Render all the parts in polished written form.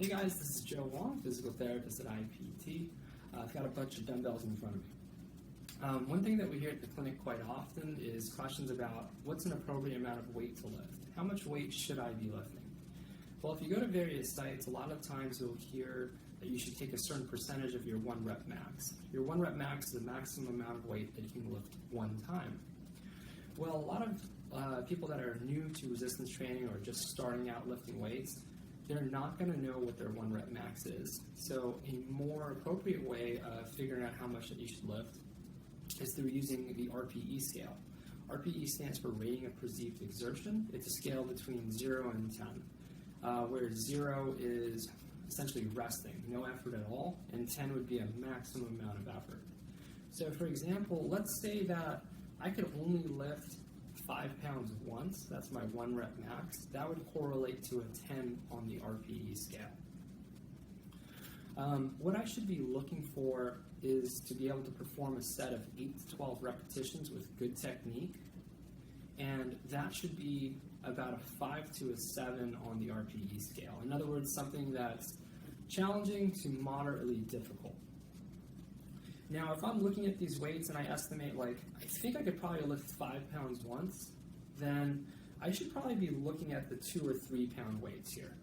Hey guys, this is Joe Wong, physical therapist at IPT. I've got a bunch of dumbbells in front of me. One thing that we hear at the clinic quite often is questions about what's an appropriate amount of weight to lift? How much weight should I be lifting? Well, if you go to various sites, a lot of times you'll hear that you should take a certain percentage of your 1 rep max. Your 1 rep max is the maximum amount of weight that you can lift one time. Well, a lot of people that are new to resistance training or just starting out lifting weights, they're not going to know what their 1 rep max is. So a more appropriate way of figuring out how much that you should lift is through using the RPE scale. RPE stands for rating of perceived exertion. It's a scale between 0 and 10, where 0 is essentially resting, no effort at all, and 10 would be a maximum amount of effort. So for example, let's say that I could only lift 5 pounds once, that's my 1 rep max. That would correlate to a 10 on the RPE scale. What I should be looking for is to be able to perform a set of 8 to 12 repetitions with good technique, and that should be about a 5 to a 7 on the RPE scale. In other words, something that's challenging to moderately difficult. Now, if I'm looking at these weights and I estimate, I think I could probably lift 5 pounds once, then I should probably be looking at the 2 or 3 pound weights here.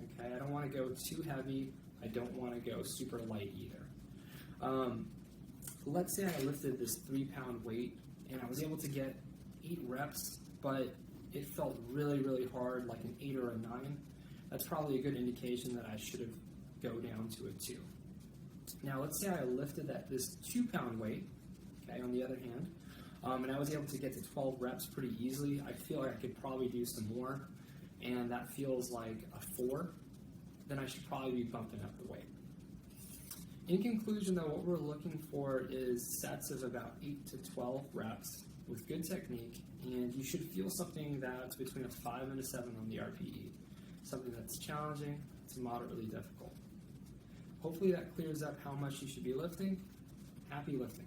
Okay, I don't want to go too heavy. I don't want to go super light either. Let's say I lifted this 3 pound weight and I was able to get 8 reps, but it felt really, really hard, like an 8 or a 9. That's probably a good indication that I should have go down to a 2. Now, let's say I lifted this 2 pound weight, okay, on the other hand, and I was able to get to 12 reps pretty easily. I feel like I could probably do some more, and that feels like a 4. Then I should probably be bumping up the weight. In conclusion, though, what we're looking for is sets of about 8 to 12 reps with good technique, and you should feel something that's between a 5 and a 7 on the RPE, something that's challenging to moderately difficult. Hopefully that clears up how much you should be lifting. Happy lifting.